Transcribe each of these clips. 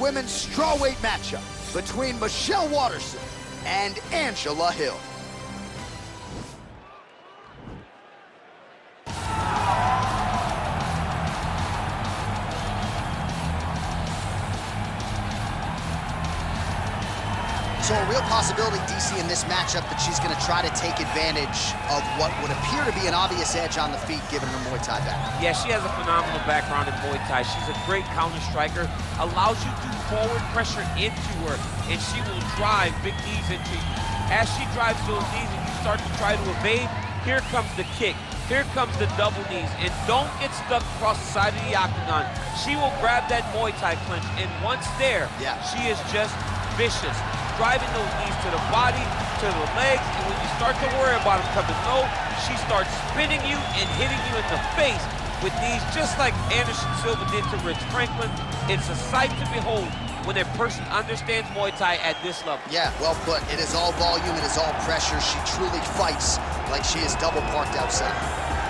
women's strawweight matchup between Michelle Waterson and Angela Hill. So a real possibility, DC, in this matchup that she's going to try to take advantage of what would appear to be an obvious edge on the feet given her Muay Thai background. Yeah, she has a phenomenal background in Muay Thai. She's a great counter striker, allows you to forward pressure into her, and she will drive big knees into you. As she drives those knees and you start to try to evade, here comes the kick. Here comes the double knees, and don't get stuck across the side of the octagon. She will grab that Muay Thai clinch, and once there, she is just vicious. Driving those knees to the body, to the legs, and when you start to worry about them coming low, she starts spinning you and hitting you in the face with knees just like Anderson Silva did to Rich Franklin. It's a sight to behold when a person understands Muay Thai at this level. Yeah, well put. It is all volume, it is all pressure. She truly fights like she is double parked outside.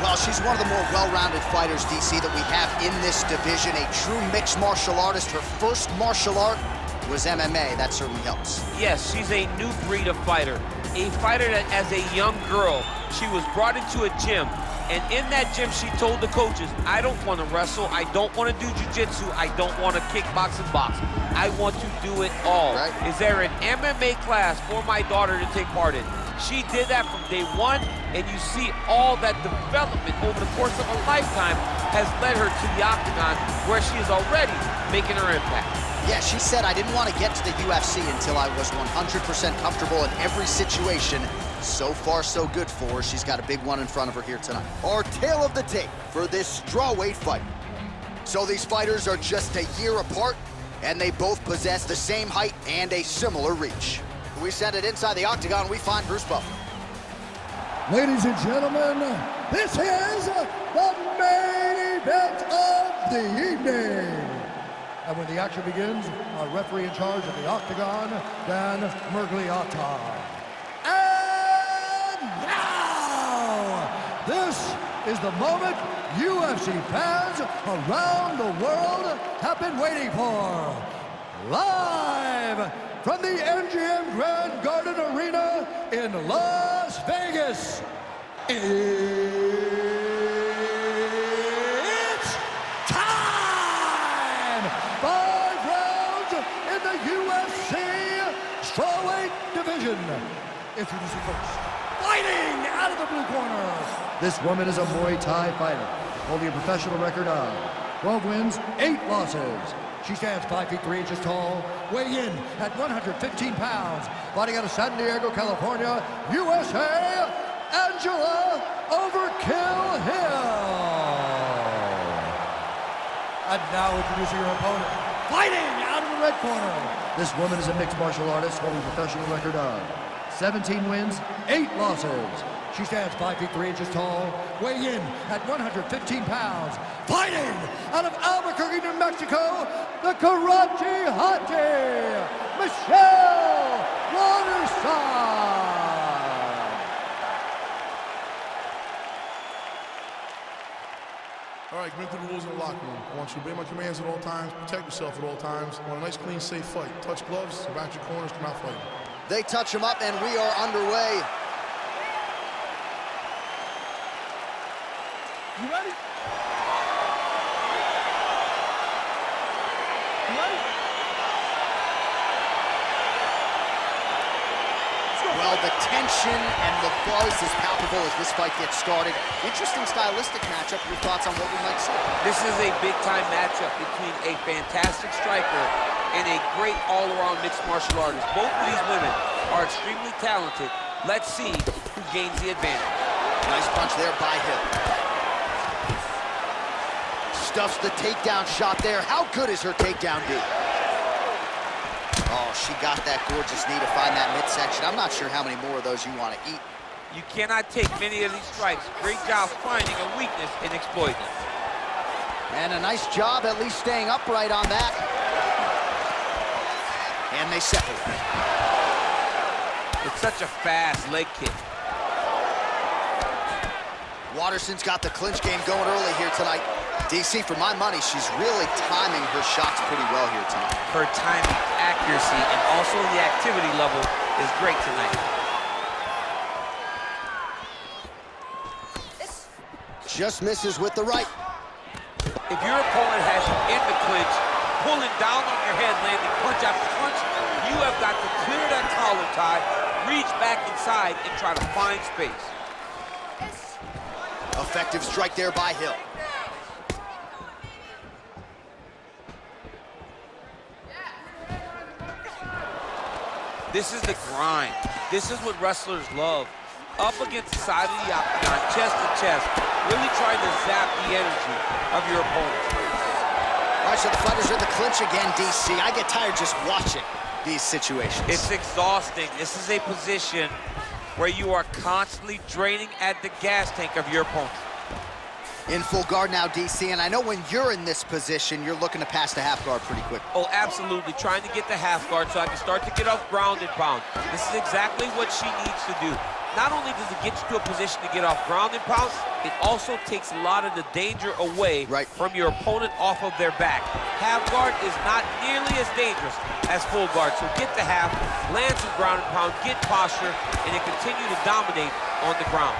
Well, she's one of the more well-rounded fighters, DC, that we have in this division. A true mixed martial artist. Her first martial art was MMA. That certainly helps. Yes, she's a new breed of fighter. A fighter that, as a young girl, she was brought into a gym, and in that gym, she told the coaches, I don't want to wrestle, I don't want to do jiu-jitsu, I don't want to kickbox and box. I want to do it all. Right. Is there an MMA class for my daughter to take part in? She did that from day one, and you see all that development over the course of her lifetime has led her to the octagon, where she is already making her impact. Yeah, she said, I didn't want to get to the UFC until I was 100% comfortable in every situation. So far, so good for her. She's got a big one in front of her here tonight. Our tale of the tape for this strawweight fight. So these fighters are just a year apart, and they both possess the same height and a similar reach. We send it inside the octagon, we find Bruce Buffer. Ladies and gentlemen, this is the main event of the evening. And when the action begins, our referee in charge of the octagon, Dan Mergliata. And now, this is the moment UFC fans around the world have been waiting for. Live from the MGM Grand Garden Arena in Las Vegas. It's time! 5 rounds in the UFC strawweight division. Introducing first, fighting out of the blue corner. This woman is a Muay Thai fighter, holding a professional record of 12 wins, 8 losses. She stands 5 feet 3 inches tall, weighing in at 115 pounds, fighting out of San Diego, California, USA, Angela Overkill Hill. And now introducing her opponent, fighting out of the red corner. This woman is a mixed martial artist, holding a professional record of 17 wins, 8 losses. She stands 5 feet 3 inches tall, weighing in at 115 pounds, fighting out of Albuquerque, New Mexico, the Karachi Haji, Michelle Waterson. All right, commit to the rules in the locker room. I want you to obey my commands at all times, protect yourself at all times. I want a nice, clean, safe fight. Touch gloves, back your corners, come out fighting. They touch him up, and we are underway. You ready? You ready? Well, the tension and the buzz is palpable as this fight gets started. Interesting stylistic matchup. Your thoughts on what we might see? This is a big-time matchup between a fantastic striker and a great all-around mixed martial artist. Both of these women are extremely talented. Let's see who gains the advantage. Nice punch there by Hill. Stuffs the takedown shot there. How good is her takedown, dude? Oh, she got that gorgeous knee to find that midsection. I'm not sure how many more of those you want to eat. You cannot take many of these strikes. Great job finding a weakness and exploiting it. And a nice job at least staying upright on that. And they separate. It's such a fast leg kick. Waterson's got the clinch game going early here tonight. DC, for my money, she's really timing her shots pretty well here tonight. Her timing, accuracy, and also the activity level is great tonight. Just misses with the right. If your opponent has you in the clinch, pulling down on your head, landing punch after punch, you have got to clear that collar tie, reach back inside, and try to find space. Effective strike there by Hill. This is the grind. This is what wrestlers love. Up against the side of the octagon, chest to chest, really trying to zap the energy of your opponent. All right, so the fighters are in the clinch again, DC. I get tired just watching these situations. It's exhausting. This is a position where you are constantly draining at the gas tank of your opponent. In full guard now, DC, and I know when you're in this position, you're looking to pass the half guard pretty quick. Oh, absolutely. Trying to get the half guard so I can start to get off ground and pound. This is exactly what she needs to do. Not only does it get you to a position to get off ground and pound, it also takes a lot of the danger away from your opponent off of their back. Half guard is not nearly as dangerous as full guard, so get the half, land some ground and pound, get posture, and then continue to dominate on the ground.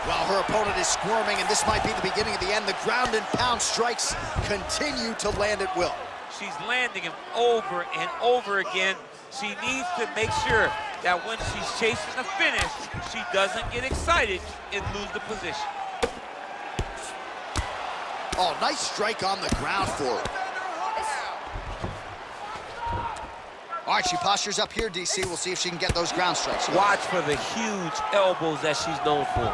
Well, her opponent is squirming, and this might be the beginning of the end. The ground and pound strikes continue to land at will. She's landing them over and over again. She needs to make sure that when she's chasing the finish, she doesn't get excited and lose the position. Oh, nice strike on the ground for her. All right, she postures up here, DC. We'll see if she can get those ground strikes. Watch for the huge elbows that she's known for.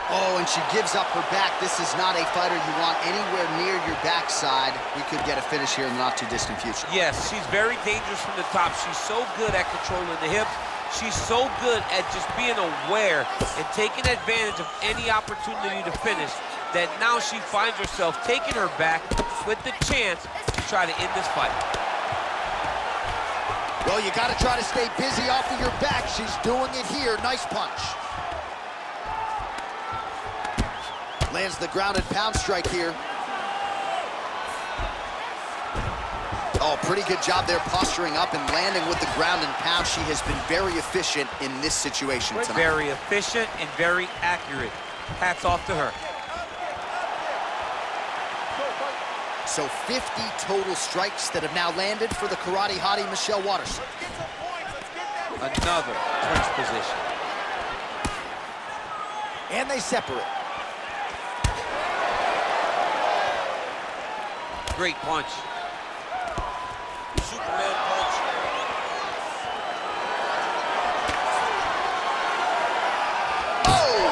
Oh, and she gives up her back. This is not a fighter you want anywhere near your backside. We could get a finish here in the not-too-distant future. Yes, she's very dangerous from the top. She's so good at controlling the hips. She's so good at just being aware and taking advantage of any opportunity to finish that now she finds herself taking her back with the chance to try to end this fight. Well, you got to try to stay busy off of your back. She's doing it here. Nice punch. Lands the ground and pound strike here. Oh, pretty good job there posturing up and landing with the ground and pound. She has been very efficient in this situation tonight. Very efficient and very accurate. Hats off to her. So 50 total strikes that have now landed for the karate hottie Michelle Waterson. Another clinch position. And they separate. Great punch. Superman punch. Oh!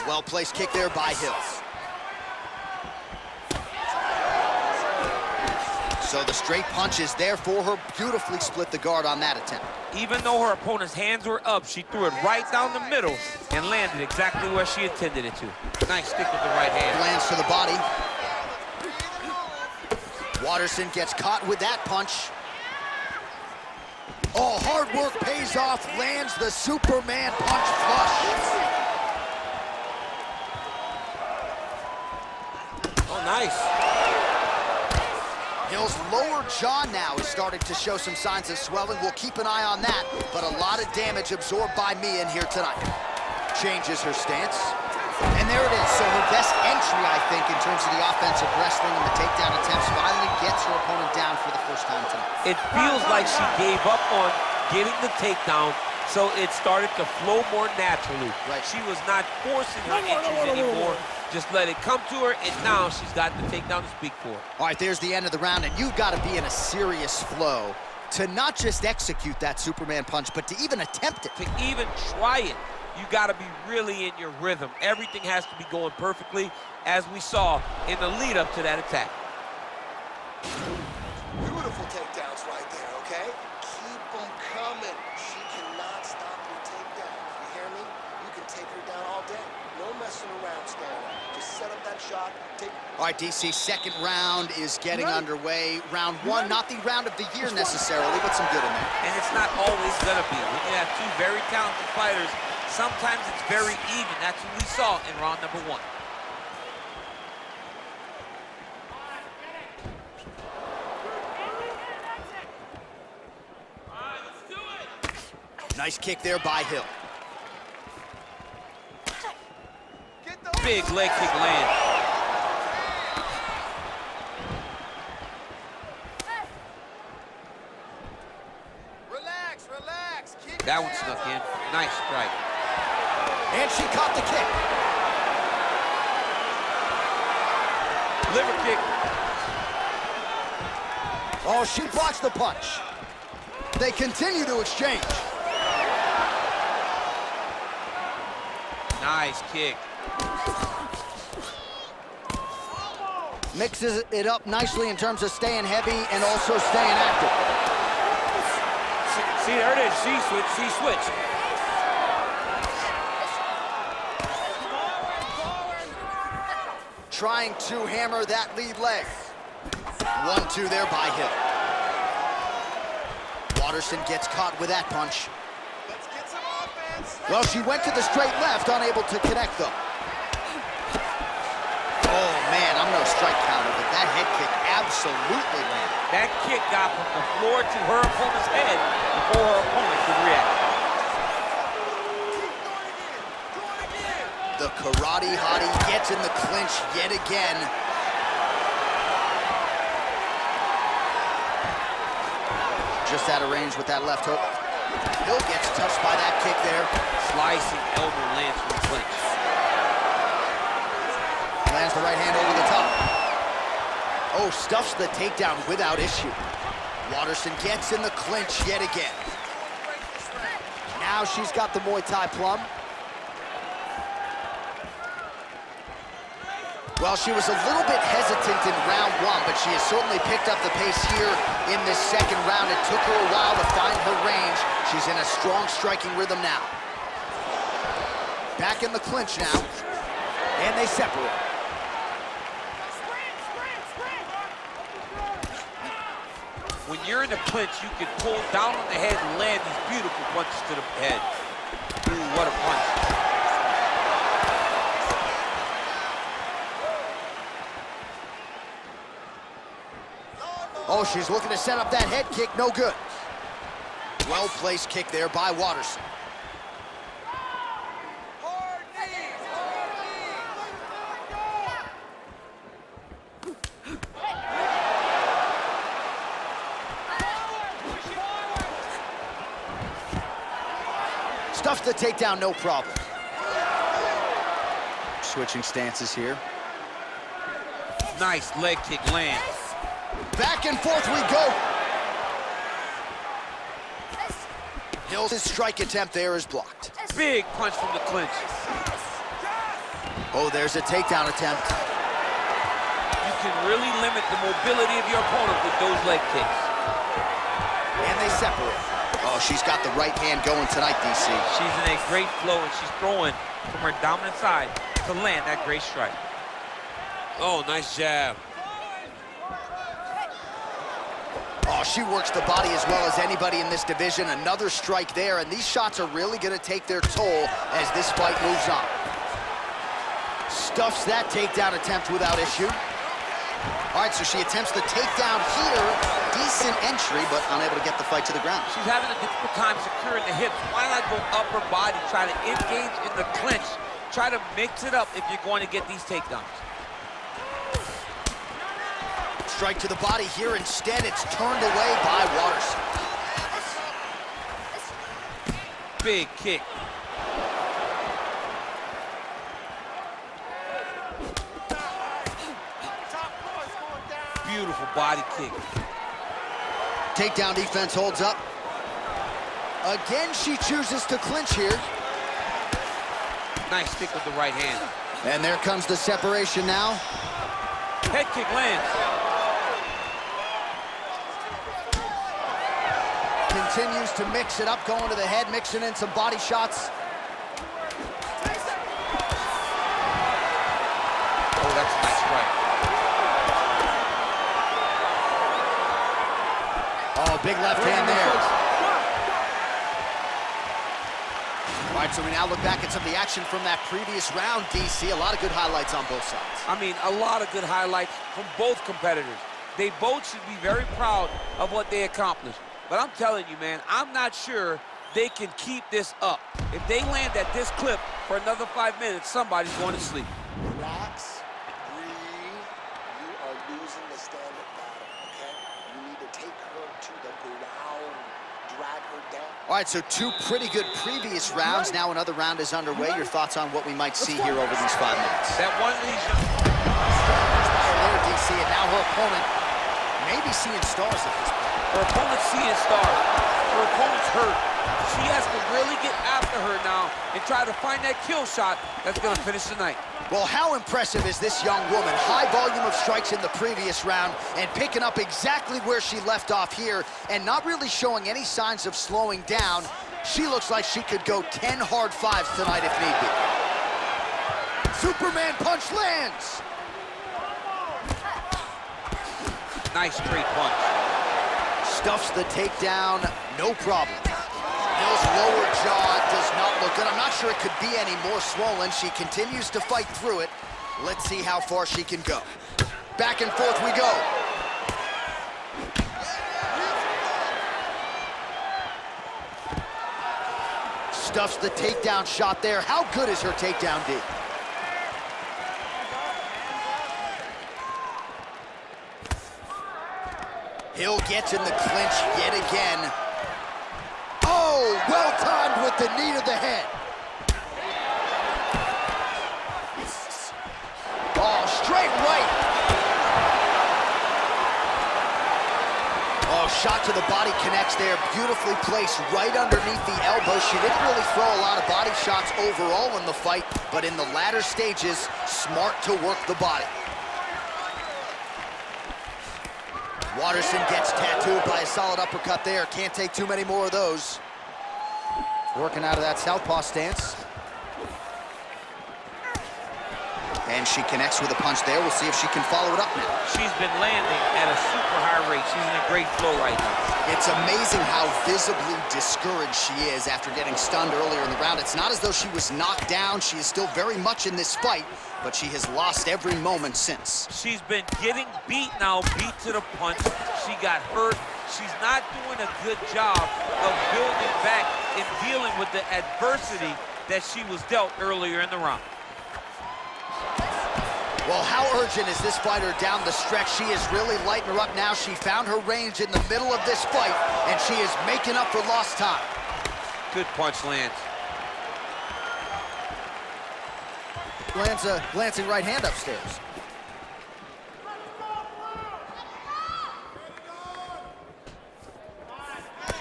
Well-placed kick there by Hill. So the straight punch is there for her. Beautifully split the guard on that attempt. Even though her opponent's hands were up, she threw it right down the middle and landed exactly where she intended it to. Nice stick with the right hand. Lands to the body. Waterson gets caught with that punch. Oh, hard work pays off. Lands the Superman punch flush. Oh, nice. Hill's lower jaw now is starting to show some signs of swelling. We'll keep an eye on that, but a lot of damage absorbed by Mia in here tonight. Changes her stance. And there it is. So her best entry, I think, in terms of the offensive wrestling and the takedown attempts, finally gets her opponent down for the first time tonight. It feels like she gave up on getting the takedown, so it started to flow more naturally. Right. She was not forcing her entries anymore. Just let it come to her, and now she's got the takedown to speak for. All right, there's the end of the round, and you've got to be in a serious flow to not just execute that Superman punch, but to even attempt it. To even try it, you got to be really in your rhythm. Everything has to be going perfectly, as we saw in the lead-up to that attack. Beautiful takedowns right there, okay? Keep them coming. She cannot stop your takedown. You hear me? You can take her down all day. No messing around, Stan. Just set up that shot. All right, DC, second round is getting underway. Round one, not the round of the year necessarily, but some good in there. And it's not always gonna be. When you have two very talented fighters, sometimes it's very even. That's what we saw in round number one. Nice kick there by Hill. Big leg kick land. Relax, relax. That one snuck in. Nice strike. And she caught the kick. Liver kick. Oh, she blocks the punch. They continue to exchange. Nice kick. Mixes it up nicely in terms of staying heavy and also staying active. See, there it is. She switched. Trying to hammer that lead leg. 1-2 there by Hill. Waterson gets caught with that punch. Let's get some offense. Well, she went to the straight left, unable to connect though. Oh man, I'm no strike counter, but that head kick absolutely landed. That kick got from the floor to her opponent's head before her opponent could react. The karate hottie gets in the clinch yet again. Just out of range with that left hook. Hill gets touched by that kick there. Slicing elbow lands from the clinch. Lands the right hand over the top. Oh, stuffs the takedown without issue. Waterson gets in the clinch yet again. Now she's got the Muay Thai plum. Well, she was a little bit hesitant in round one, but she has certainly picked up the pace here in this second round. It took her a while to find her range. She's in a strong striking rhythm now. Back in the clinch now, and they separate. When you're in the clinch, you can pull down on the head and land these beautiful punches to the head. Ooh, what a punch. Oh, she's looking to set up that head kick, no good. Well-placed kick there by Waterson. Hard knees, hard knees. Stuffs the takedown, no problem. Switching stances here. Nice leg kick lands. Back and forth we go. Hill's strike attempt there is blocked. Big punch from the clinch. Oh, there's a takedown attempt. You can really limit the mobility of your opponent with those leg kicks. And they separate. Oh, she's got the right hand going tonight, DC. She's in a great flow, and she's throwing from her dominant side to land that great strike. Oh, nice jab. Oh, she works the body as well as anybody in this division. Another strike there, and these shots are really going to take their toll as this fight moves on. Stuffs that takedown attempt without issue. All right, so she attempts the takedown here. Decent entry, but unable to get the fight to the ground. She's having a difficult time securing the hips. Why not go upper body, try to engage in the clinch, try to mix it up if you're going to get these takedowns. Strike to the body here. Instead, it's turned away by Waterson. Big kick. Beautiful body kick. Takedown defense holds up. Again, she chooses to clinch here. Nice kick with the right hand. And there comes the separation now. Head kick lands. Continues to mix it up, going to the head, mixing in some body shots. Oh, that's a nice strike. Oh, big left hand there. All right, so we now look back at some of the action from that previous round, DC. A lot of good highlights on both sides. I mean, a lot of good highlights from both competitors. They both should be very proud of what they accomplished. But I'm telling you, man, I'm not sure they can keep this up. If they land at this clip for another 5 minutes, somebody's going to sleep. Relax, breathe. You are losing the stand-up battle, okay? You need to take her to the ground, drag her down. All right, so two pretty good previous rounds. Now another round is underway. Your thoughts on what we might see here over these 5 minutes? That one of these... There, DC, and now her opponent may be seeing stars at this point. Her opponent's seeing stars. Her opponent's hurt. She has to really get after her now and try to find that kill shot that's going to finish the night. Well, how impressive is this young woman? High volume of strikes in the previous round and picking up exactly where she left off here and not really showing any signs of slowing down. She looks like she could go 10 hard fives tonight if need be. Superman punch lands. Nice straight punch. Stuffs the takedown, no problem. Hill's lower jaw does not look good. I'm not sure it could be any more swollen. She continues to fight through it. Let's see how far she can go. Back and forth we go. Stuffs the takedown shot there. How good is her takedown, D? Hill gets in the clinch yet again. Oh, well-timed with the knee to the head. Oh, straight right. Oh, shot to the body connects there. Beautifully placed right underneath the elbow. She didn't really throw a lot of body shots overall in the fight, but in the latter stages, smart to work the body. Waterson gets tattooed by a solid uppercut there. Can't take too many more of those. Working out of that southpaw stance. And she connects with a punch there. We'll see if she can follow it up now. She's been landing at a super high rate. She's in a great flow right now. It's amazing how visibly discouraged she is after getting stunned earlier in the round. It's not as though she was knocked down. She is still very much in this fight, but she has lost every moment since. She's been getting beat now, beat to the punch. She got hurt. She's not doing a good job of building back and dealing with the adversity that she was dealt earlier in the round. Well, how urgent is this fighter down the stretch? She is really lighting her up now. She found her range in the middle of this fight, and she is making up for lost time. Good punch lands. Lands a glancing right hand upstairs.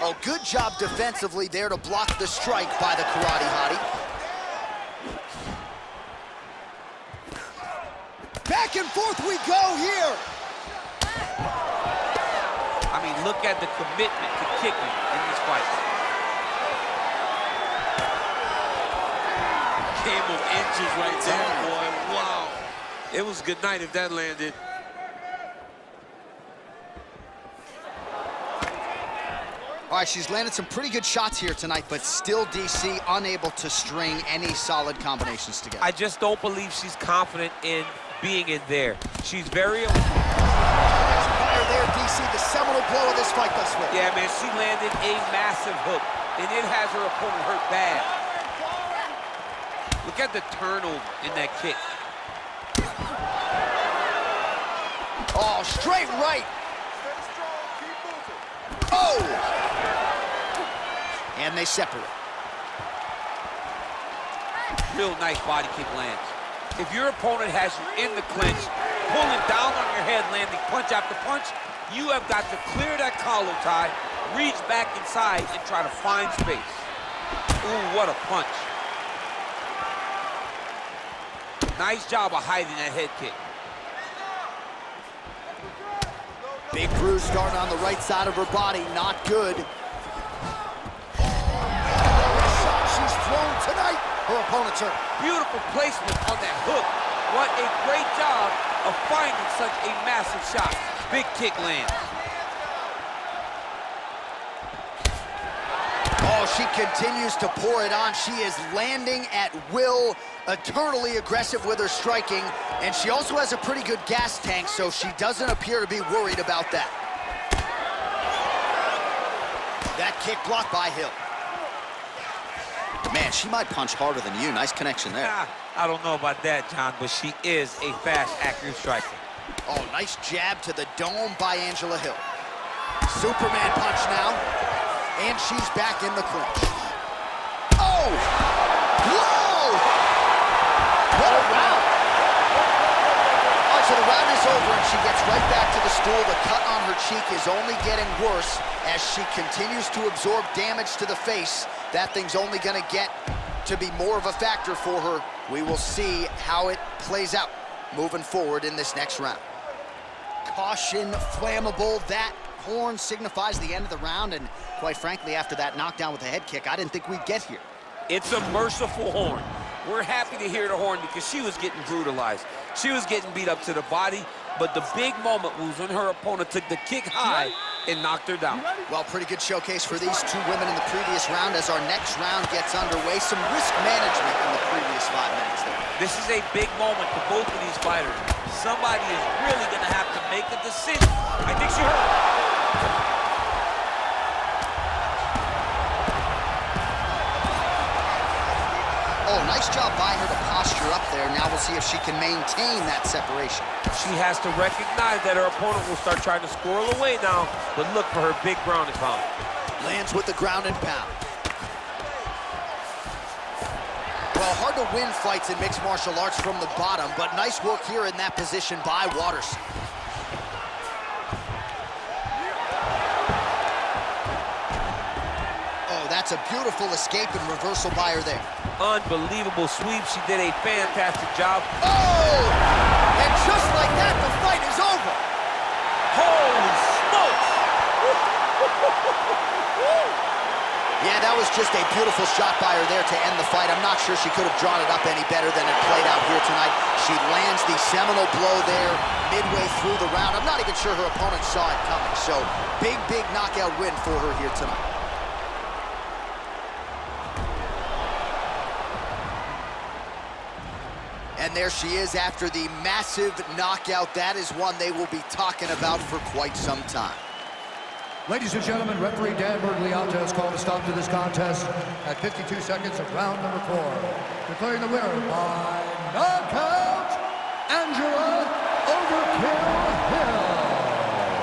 Oh, good job defensively there to block the strike by the karate hottie. Back and forth we go here. I mean, look at the commitment to kicking in this fight. Game of inches right there, boy. Wow. It was good night if that landed. All right, she's landed some pretty good shots here tonight, but still, DC, unable to string any solid combinations together. I just don't believe she's confident in being in there. She's very... Fire there, DC, the seminal blow of this fight thus far. Yeah, man, she landed a massive hook, and it has her opponent hurt bad. Look at the turnover in that kick. Oh, straight right. Oh! And they separate. Real nice body kick lands. If your opponent has you in the clinch, pulling down on your head, landing punch after punch, you have got to clear that collar tie, reach back inside, and try to find space. Ooh, what a punch. Nice job of hiding that head kick. Big bruise starting on the right side of her body, not good. Shot she's thrown tonight. Her opponent's hurt. Beautiful placement on that hook. What a great job of finding such a massive shot. Big kick lands. Oh, she continues to pour it on. She is landing at will, eternally aggressive with her striking, and she also has a pretty good gas tank, so she doesn't appear to be worried about that. That kick blocked by Hill. Man, she might punch harder than you. Nice connection there. I don't know about that, John, but she is a fast, accurate striker. Oh, nice jab to the dome by Angela Hill. Superman punch now. And she's back in the clinch. Oh! Whoa! What a round! All right, so the round is over, and she gets right back to the stool. The cut on her cheek is only getting worse as she continues to absorb damage to the face. That thing's only going to get to be more of a factor for her. We will see how it plays out moving forward in this next round. Caution, flammable. That horn signifies the end of the round, and quite frankly, after that knockdown with a head kick, I didn't think we'd get here. It's a merciful horn. We're happy to hear the horn because she was getting brutalized. She was getting beat up to the body, but the big moment was when her opponent took the kick high and knocked her down. Well, pretty good showcase for these two women in the previous round. As our next round gets underway, some risk management in the previous 5 minutes there. This is a big moment for both of these fighters. Somebody is really going to have to make a decision. I think she hurt. Oh, nice job by her to posture up there. Now we'll see if she can maintain that separation. She has to recognize that her opponent will start trying to squirrel away now, but look for her big ground and pound. Lands with the ground and pound. Well, hard to win fights in mixed martial arts from the bottom, but nice work here in that position by Waterson. Oh, that's a beautiful escape and reversal by her there. Unbelievable sweep. She did a fantastic job. Oh! And just like that, the fight is over. Holy smokes! Yeah, that was just a beautiful shot by her there to end the fight. I'm not sure she could have drawn it up any better than it played out here tonight. She lands the seminal blow there midway through the round. I'm not even sure her opponent saw it coming. So, big, big knockout win for her here tonight. And there she is after the massive knockout. That is one they will be talking about for quite some time. Ladies and gentlemen, referee Dan Bergliata has called a stop to this contest at 52 seconds of round number 4. Declaring the winner by knockout, Angela Overkill Hill.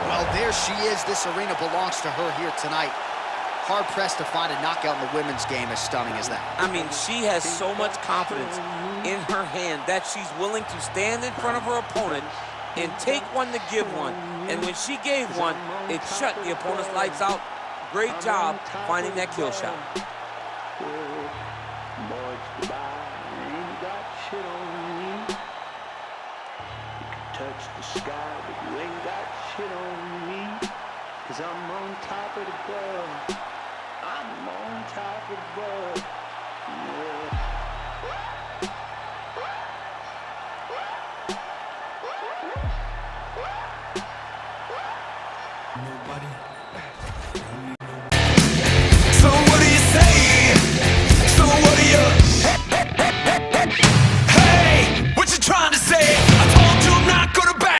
Well, there she is. This arena belongs to her here tonight. Hard-pressed to find a knockout in the women's game as stunning as that. I mean, she has so much confidence in her hand that she's willing to stand in front of her opponent and take one to give one. And when she gave one, it shut the opponent's lights out. Great job finding that kill shot. Touch the sky, but you ain't got shit on me. 'Cause I'm on top of the world. I'm on top of the world. Yeah.